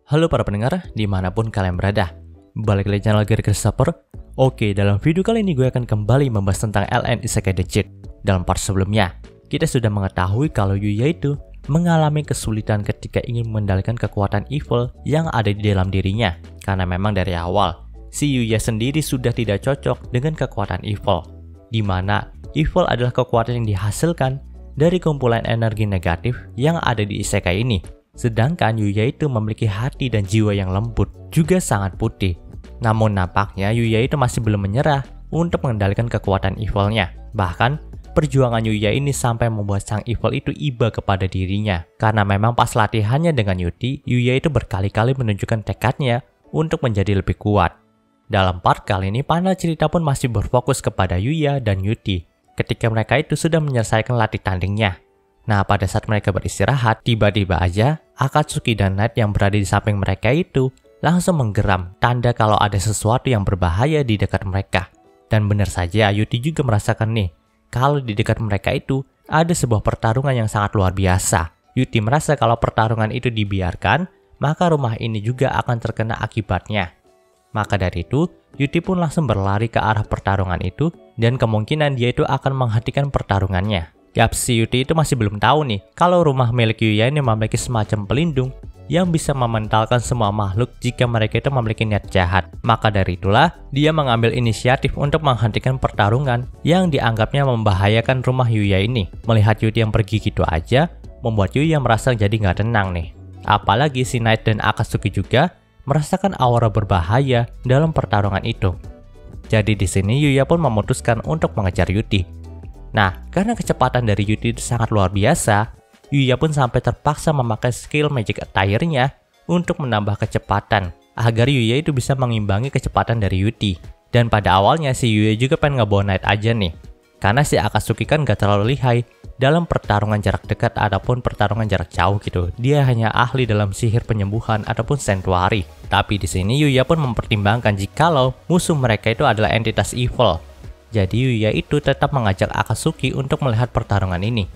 Halo para pendengar, dimanapun kalian berada. Balik lagi channel Gear Christopher. Oke, dalam video kali ini gue akan kembali membahas tentang LN Isekai The Cheat. Dalam part sebelumnya, kita sudah mengetahui kalau Yuya itu mengalami kesulitan ketika ingin mengendalikan kekuatan evil yang ada di dalam dirinya. Karena memang dari awal, si Yuya sendiri sudah tidak cocok dengan kekuatan evil. Dimana evil adalah kekuatan yang dihasilkan dari kumpulan energi negatif yang ada di Isekai ini. Sedangkan Yuya itu memiliki hati dan jiwa yang lembut, juga sangat putih. Namun nampaknya Yuya itu masih belum menyerah untuk mengendalikan kekuatan evilnya. Bahkan, perjuangan Yuya ini sampai membuat sang evil itu iba kepada dirinya. Karena memang pas latihannya dengan Yuti, Yuya itu berkali-kali menunjukkan tekadnya untuk menjadi lebih kuat. Dalam part kali ini, panel cerita pun masih berfokus kepada Yuya dan Yuti ketika mereka itu sudah menyelesaikan latih tandingnya. Nah, pada saat mereka beristirahat, tiba-tiba aja Akatsuki dan Knight yang berada di samping mereka itu langsung menggeram, tanda kalau ada sesuatu yang berbahaya di dekat mereka. Dan benar saja, Yuti juga merasakan nih, kalau di dekat mereka itu ada sebuah pertarungan yang sangat luar biasa. Yuti merasa kalau pertarungan itu dibiarkan, maka rumah ini juga akan terkena akibatnya. Maka dari itu, Yuti pun langsung berlari ke arah pertarungan itu, dan kemungkinan dia itu akan menghentikan pertarungannya. Yap, si Yuti itu masih belum tahu nih kalau rumah milik Yuya ini memiliki semacam pelindung yang bisa mementalkan semua makhluk jika mereka itu memiliki niat jahat. Maka dari itulah, dia mengambil inisiatif untuk menghentikan pertarungan yang dianggapnya membahayakan rumah Yuya ini. Melihat Yuti yang pergi gitu aja, membuat Yuya merasa jadi nggak tenang nih. Apalagi si Knight dan Akatsuki juga merasakan aura berbahaya dalam pertarungan itu. Jadi di sini Yuya pun memutuskan untuk mengejar Yuti. Nah, karena kecepatan dari Yuti itu sangat luar biasa, Yuya pun sampai terpaksa memakai skill Magic Attire-nya untuk menambah kecepatan, agar Yuya itu bisa mengimbangi kecepatan dari Yuti. Dan pada awalnya si Yuya juga pengen ngebawa Knight aja nih, karena si Akatsuki kan gak terlalu lihai dalam pertarungan jarak dekat ataupun pertarungan jarak jauh gitu. Dia hanya ahli dalam sihir penyembuhan ataupun sanctuary. Tapi di sini Yuya pun mempertimbangkan jikalau musuh mereka itu adalah entitas evil. Jadi Yuya itu tetap mengajak Akatsuki untuk melihat pertarungan ini.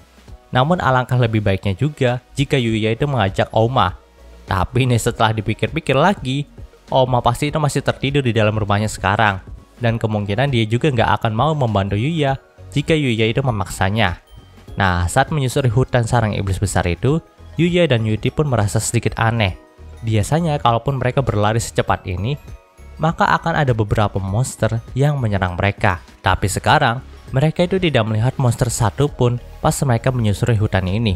Namun alangkah lebih baiknya juga jika Yuya itu mengajak Oma. Tapi nih setelah dipikir-pikir lagi, Oma pasti itu masih tertidur di dalam rumahnya sekarang. Dan kemungkinan dia juga nggak akan mau membantu Yuya jika Yuya itu memaksanya. Nah, saat menyusuri hutan sarang iblis besar itu, Yuya dan Yuti pun merasa sedikit aneh. Biasanya kalaupun mereka berlari secepat ini, maka akan ada beberapa monster yang menyerang mereka. Tapi sekarang, mereka itu tidak melihat monster satupun pas mereka menyusuri hutan ini.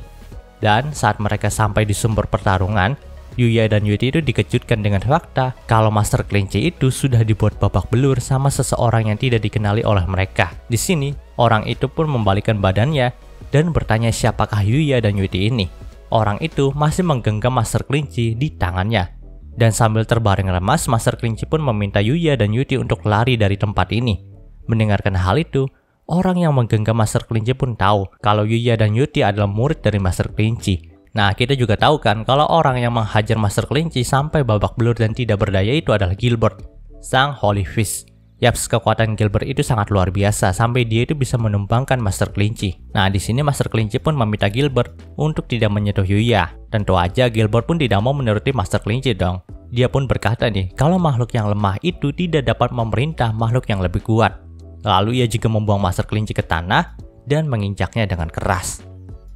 Dan saat mereka sampai di sumber pertarungan, Yuya dan Yuti itu dikejutkan dengan fakta kalau Master Kelinci itu sudah dibuat babak belur sama seseorang yang tidak dikenali oleh mereka. Di sini, orang itu pun membalikkan badannya dan bertanya siapakah Yuya dan Yuti ini. Orang itu masih menggenggam Master Kelinci di tangannya. Dan sambil terbaring lemas, Master Kelinci pun meminta Yuya dan Yuti untuk lari dari tempat ini. Mendengarkan hal itu, orang yang menggenggam Master Kelinci pun tahu kalau Yuya dan Yuti adalah murid dari Master Kelinci. Nah, kita juga tahu kan kalau orang yang menghajar Master Kelinci sampai babak belur dan tidak berdaya itu adalah Gilbert, sang Holy Fish. Yaps, kekuatan Gilbert itu sangat luar biasa sampai dia itu bisa menumbangkan Master Kelinci. Nah, di sini Master Kelinci pun meminta Gilbert untuk tidak menyentuh Yuya. Tentu aja Gilbert pun tidak mau menuruti Master Kelinci dong. Dia pun berkata nih, kalau makhluk yang lemah itu tidak dapat memerintah makhluk yang lebih kuat. Lalu ia juga membuang Master Kelinci ke tanah dan menginjaknya dengan keras.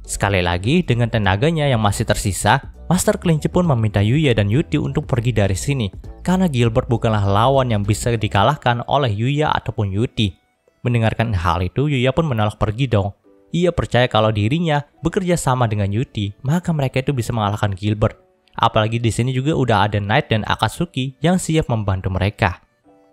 Sekali lagi, dengan tenaganya yang masih tersisa, Master Kelinci pun meminta Yuya dan Yuti untuk pergi dari sini, karena Gilbert bukanlah lawan yang bisa dikalahkan oleh Yuya ataupun Yuti. Mendengarkan hal itu, Yuya pun menolak pergi dong. Ia percaya kalau dirinya bekerja sama dengan Yuti, maka mereka itu bisa mengalahkan Gilbert. Apalagi di sini juga udah ada Knight dan Akatsuki yang siap membantu mereka.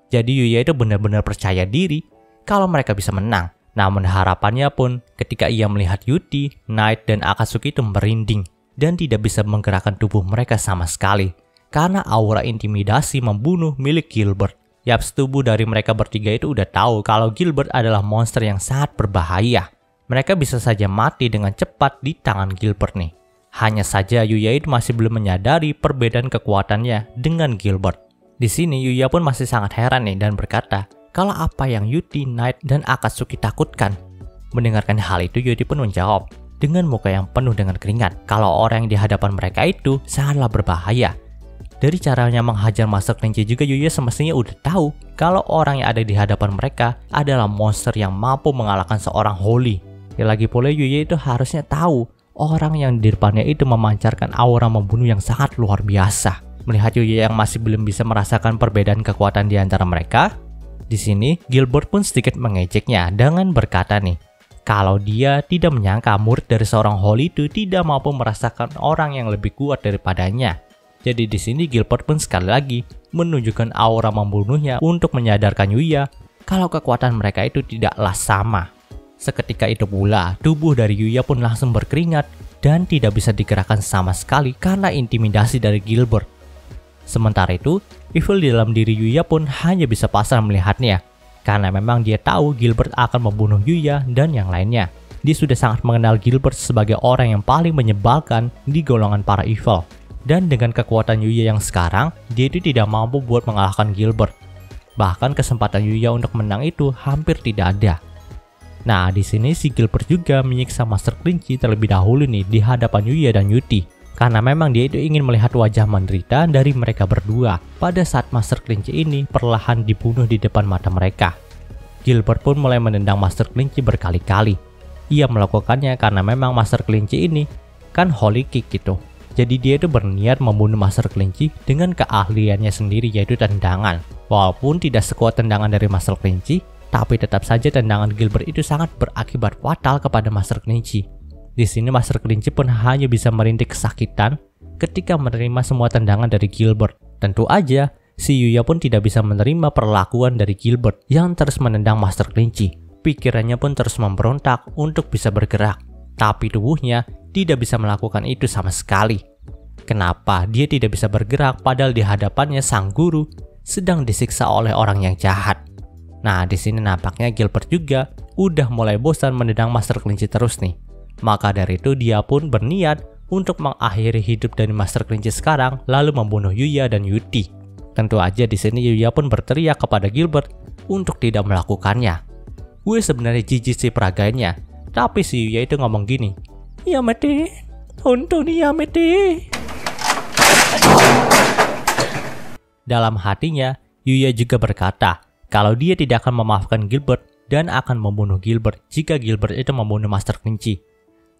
Jadi Yuya itu benar-benar percaya diri kalau mereka bisa menang. Namun harapannya pun ketika ia melihat Yuti, Knight dan Akatsuki itu merinding dan tidak bisa menggerakkan tubuh mereka sama sekali karena aura intimidasi membunuh milik Gilbert. Yaps, tubuh dari mereka bertiga itu udah tahu kalau Gilbert adalah monster yang sangat berbahaya. Mereka bisa saja mati dengan cepat di tangan Gilbert nih. Hanya saja Yuya itu masih belum menyadari perbedaan kekuatannya dengan Gilbert. Di sini Yuya pun masih sangat heran nih dan berkata, kalau apa yang Yuti, Knight, dan Akatsuki takutkan. Mendengarkan hal itu, Yuti pun menjawab dengan muka yang penuh dengan keringat kalau orang yang di hadapan mereka itu sangatlah berbahaya. Dari caranya menghajar Master Kelinci juga Yuya semestinya udah tahu kalau orang yang ada di hadapan mereka adalah monster yang mampu mengalahkan seorang Holy. Ya lagi pula Yuya itu harusnya tahu orang yang di depannya itu memancarkan aura membunuh yang sangat luar biasa. Melihat Yuya yang masih belum bisa merasakan perbedaan kekuatan di antara mereka, di sini Gilbert pun sedikit mengejeknya dengan berkata nih, kalau dia tidak menyangka murid dari seorang Holy itu tidak mampu merasakan orang yang lebih kuat daripadanya. Jadi di sini Gilbert pun sekali lagi menunjukkan aura membunuhnya untuk menyadarkan Yuya kalau kekuatan mereka itu tidaklah sama. Seketika itu pula, tubuh dari Yuya pun langsung berkeringat dan tidak bisa digerakkan sama sekali karena intimidasi dari Gilbert. Sementara itu, evil di dalam diri Yuya pun hanya bisa pasrah melihatnya, karena memang dia tahu Gilbert akan membunuh Yuya dan yang lainnya. Dia sudah sangat mengenal Gilbert sebagai orang yang paling menyebalkan di golongan para evil. Dan dengan kekuatan Yuya yang sekarang, dia itu tidak mampu buat mengalahkan Gilbert. Bahkan kesempatan Yuya untuk menang itu hampir tidak ada. Nah, di sini si Gilbert juga menyiksa Master Kelinci terlebih dahulu nih di hadapan Yuya dan Yuti. Karena memang dia itu ingin melihat wajah menderita dari mereka berdua pada saat Master Kelinci ini perlahan dibunuh di depan mata mereka. Gilbert pun mulai menendang Master Kelinci berkali-kali. Ia melakukannya karena memang Master Kelinci ini kan Holy Kick gitu. Jadi dia itu berniat membunuh Master Kelinci dengan keahliannya sendiri yaitu tendangan. Walaupun tidak sekuat tendangan dari Master Kelinci, tapi tetap saja tendangan Gilbert itu sangat berakibat fatal kepada Master Kelinci. Di sini Master Kelinci pun hanya bisa merintih kesakitan ketika menerima semua tendangan dari Gilbert. Tentu aja, si Yuya pun tidak bisa menerima perlakuan dari Gilbert yang terus menendang Master Kelinci. Pikirannya pun terus memberontak untuk bisa bergerak. Tapi tubuhnya tidak bisa melakukan itu sama sekali. Kenapa dia tidak bisa bergerak padahal di hadapannya sang guru sedang disiksa oleh orang yang jahat? Nah, di sini nampaknya Gilbert juga udah mulai bosan menendang Master Kelinci terus nih. Maka dari itu dia pun berniat untuk mengakhiri hidup dari Master Kelinci sekarang lalu membunuh Yuya dan Yuti. Tentu aja di sini Yuya pun berteriak kepada Gilbert untuk tidak melakukannya. Gue sebenarnya jijik sih peraganya, tapi si Yuya itu ngomong gini, Yamete, Hontoni Yamete. Dalam hatinya, Yuya juga berkata kalau dia tidak akan memaafkan Gilbert dan akan membunuh Gilbert jika Gilbert itu membunuh Master Kelinci.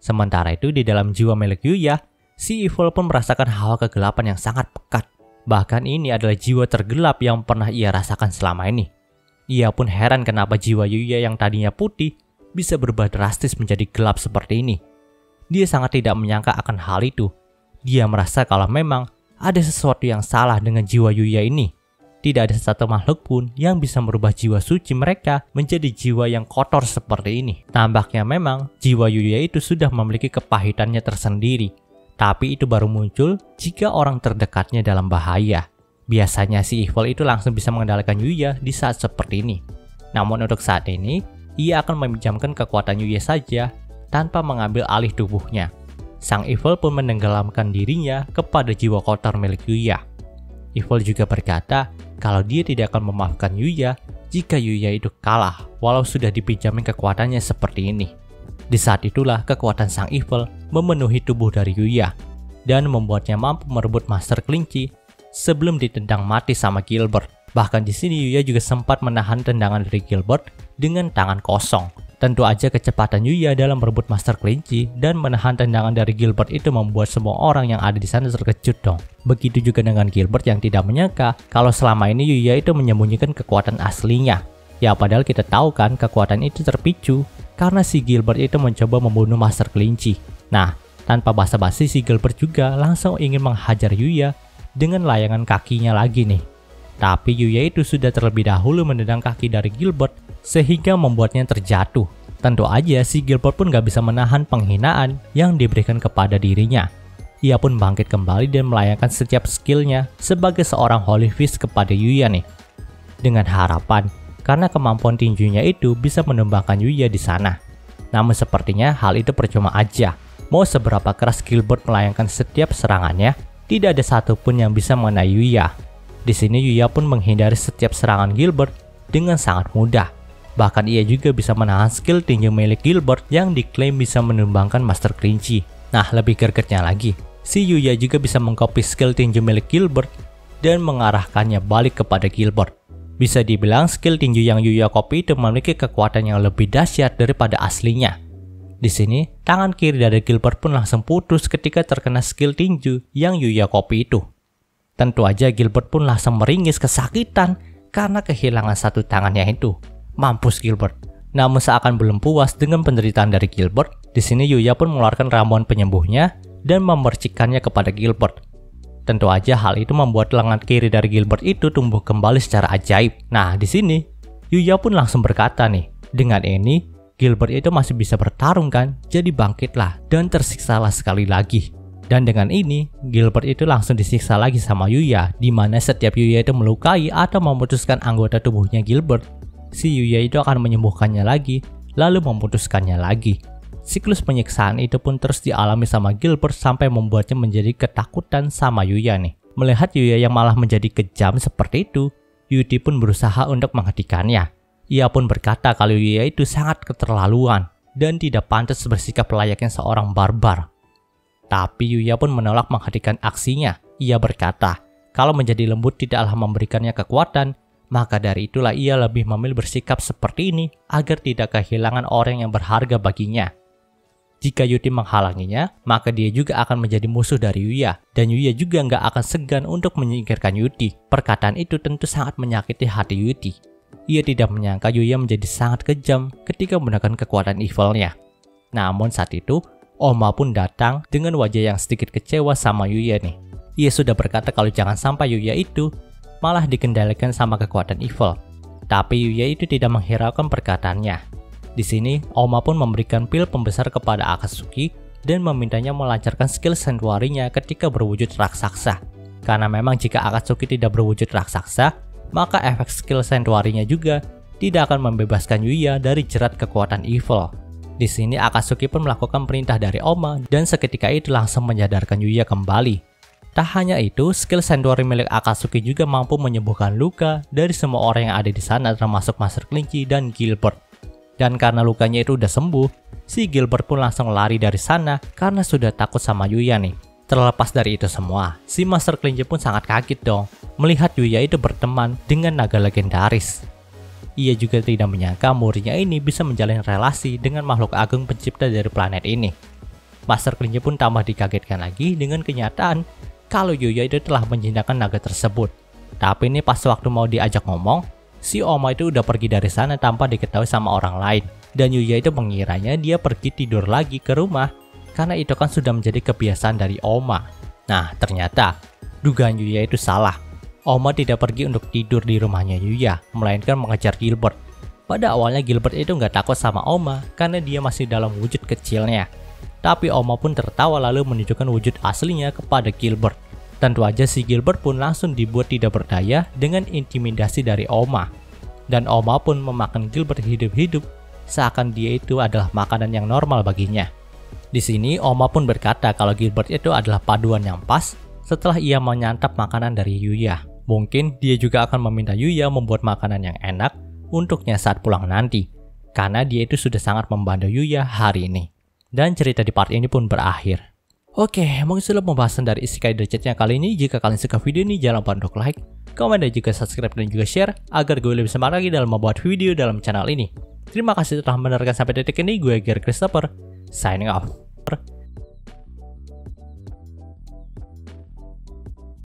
Sementara itu di dalam jiwa milik Yuya, si Evil pun merasakan hawa kegelapan yang sangat pekat. Bahkan ini adalah jiwa tergelap yang pernah ia rasakan selama ini. Ia pun heran kenapa jiwa Yuya yang tadinya putih bisa berubah drastis menjadi gelap seperti ini. Dia sangat tidak menyangka akan hal itu. Dia merasa kalau memang ada sesuatu yang salah dengan jiwa Yuya ini. Tidak ada satu makhluk pun yang bisa merubah jiwa suci mereka menjadi jiwa yang kotor seperti ini. Tampaknya memang jiwa Yuya itu sudah memiliki kepahitannya tersendiri. Tapi itu baru muncul jika orang terdekatnya dalam bahaya. Biasanya si Evil itu langsung bisa mengendalikan Yuya di saat seperti ini. Namun untuk saat ini, ia akan meminjamkan kekuatan Yuya saja tanpa mengambil alih tubuhnya. Sang Evil pun menenggelamkan dirinya kepada jiwa kotor milik Yuya. Evil juga berkata kalau dia tidak akan memaafkan Yuya jika Yuya itu kalah walau sudah dipinjamin kekuatannya seperti ini. Di saat itulah kekuatan sang Evil memenuhi tubuh dari Yuya dan membuatnya mampu merebut Master Kelinci sebelum ditendang mati sama Gilbert. Bahkan di sini Yuya juga sempat menahan tendangan dari Gilbert dengan tangan kosong. Tentu aja kecepatan Yuya dalam merebut Master Kelinci dan menahan tendangan dari Gilbert itu membuat semua orang yang ada di sana terkejut dong. Begitu juga dengan Gilbert yang tidak menyangka kalau selama ini Yuya itu menyembunyikan kekuatan aslinya. Ya padahal kita tahu kan kekuatan itu terpicu karena si Gilbert itu mencoba membunuh Master Kelinci. Nah, tanpa basa-basi si Gilbert juga langsung ingin menghajar Yuya dengan layangan kakinya lagi nih. Tapi Yuya itu sudah terlebih dahulu menendang kaki dari Gilbert sehingga membuatnya terjatuh. Tentu aja si Gilbert pun gak bisa menahan penghinaan yang diberikan kepada dirinya. Ia pun bangkit kembali dan melayangkan setiap skillnya sebagai seorang Holy Fist kepada Yuya nih. Dengan harapan karena kemampuan tinjunya itu bisa menumbangkan Yuya di sana. Namun sepertinya hal itu percuma aja. Mau seberapa keras Gilbert melayangkan setiap serangannya, tidak ada satupun yang bisa mengenai Yuya. Di sini Yuya pun menghindari setiap serangan Gilbert dengan sangat mudah. Bahkan ia juga bisa menahan skill tinju milik Gilbert yang diklaim bisa menumbangkan Master Kelinci. Nah, lebih gregetnya lagi, si Yuya juga bisa mengcopy skill tinju milik Gilbert dan mengarahkannya balik kepada Gilbert. Bisa dibilang skill tinju yang Yuya Kopi itu memiliki kekuatan yang lebih dahsyat daripada aslinya. Di sini, tangan kiri dari Gilbert pun langsung putus ketika terkena skill tinju yang Yuya Kopi itu. Tentu aja Gilbert pun langsung meringis kesakitan karena kehilangan satu tangannya itu. Mampus Gilbert. Namun seakan belum puas dengan penderitaan dari Gilbert, di sini Yuya pun mengeluarkan ramuan penyembuhnya dan memercikkannya kepada Gilbert. Tentu aja hal itu membuat lengan kiri dari Gilbert itu tumbuh kembali secara ajaib. Nah, di sini Yuya pun langsung berkata nih, dengan ini Gilbert itu masih bisa bertarung kan, jadi bangkitlah dan tersiksalah sekali lagi. Dan dengan ini Gilbert itu langsung disiksa lagi sama Yuya, di mana setiap Yuya itu melukai atau memutuskan anggota tubuhnya Gilbert, si Yuya itu akan menyembuhkannya lagi, lalu memutuskannya lagi. Siklus penyiksaan itu pun terus dialami sama Gilbert sampai membuatnya menjadi ketakutan sama Yuya nih. Melihat Yuya yang malah menjadi kejam seperti itu, Yuti pun berusaha untuk menghentikannya. Ia pun berkata kalau Yuya itu sangat keterlaluan dan tidak pantas bersikap layaknya seorang barbar. Tapi Yuya pun menolak menghentikan aksinya. Ia berkata, kalau menjadi lembut tidaklah memberikannya kekuatan, maka dari itulah ia lebih memilih bersikap seperti ini agar tidak kehilangan orang yang berharga baginya. Jika Yuti menghalanginya, maka dia juga akan menjadi musuh dari Yuya, dan Yuya juga nggak akan segan untuk menyingkirkan Yuti. Perkataan itu tentu sangat menyakiti hati Yuti. Ia tidak menyangka Yuya menjadi sangat kejam ketika menggunakan kekuatan evilnya. Namun saat itu, Oma pun datang dengan wajah yang sedikit kecewa sama Yuya nih. Ia sudah berkata kalau jangan sampai Yuya itu malah dikendalikan sama kekuatan evil. Tapi Yuya itu tidak menghiraukan perkataannya. Di sini, Oma pun memberikan pil pembesar kepada Akatsuki dan memintanya melancarkan skill sanctuary-nya ketika berwujud raksasa. Karena memang jika Akatsuki tidak berwujud raksasa, maka efek skill sanctuary-nya juga tidak akan membebaskan Yuya dari jerat kekuatan evil. Di sini Akatsuki pun melakukan perintah dari Oma dan seketika itu langsung menyadarkan Yuya kembali. Tak hanya itu, skill sanctuary milik Akatsuki juga mampu menyembuhkan luka dari semua orang yang ada di sana termasuk Master Kelinci dan Gilbert. Dan karena lukanya itu udah sembuh, si Gilbert pun langsung lari dari sana karena sudah takut sama Yuya nih. Terlepas dari itu semua, si Master Kelinci pun sangat kaget dong melihat Yuya itu berteman dengan naga legendaris. Ia juga tidak menyangka muridnya ini bisa menjalin relasi dengan makhluk agung pencipta dari planet ini. Master Kelinci pun tambah dikagetkan lagi dengan kenyataan kalau Yuya itu telah menjinakkan naga tersebut. Tapi ini pas waktu mau diajak ngomong, si Oma itu udah pergi dari sana tanpa diketahui sama orang lain. Dan Yuya itu mengiranya dia pergi tidur lagi ke rumah karena itu kan sudah menjadi kebiasaan dari Oma. Nah, ternyata dugaan Yuya itu salah. Oma tidak pergi untuk tidur di rumahnya Yuya, melainkan mengejar Gilbert. Pada awalnya Gilbert itu nggak takut sama Oma karena dia masih dalam wujud kecilnya. Tapi Oma pun tertawa lalu menunjukkan wujud aslinya kepada Gilbert. Tentu aja si Gilbert pun langsung dibuat tidak berdaya dengan intimidasi dari Oma. Dan Oma pun memakan Gilbert hidup-hidup seakan dia itu adalah makanan yang normal baginya. Di sini Oma pun berkata kalau Gilbert itu adalah paduan yang pas setelah ia menyantap makanan dari Yuya. Mungkin dia juga akan meminta Yuya membuat makanan yang enak untuknya saat pulang nanti, karena dia itu sudah sangat membantu Yuya hari ini. Dan cerita di part ini pun berakhir. Oke, mungkin sudah pembahasan dari Isekai The Chat-nya kali ini. Jika kalian suka video ini, jangan lupa untuk like, komen, dan juga subscribe dan juga share agar gue lebih semangat lagi dalam membuat video dalam channel ini. Terima kasih telah mendengarkan sampai detik ini. Gue Gear Christopher, signing off.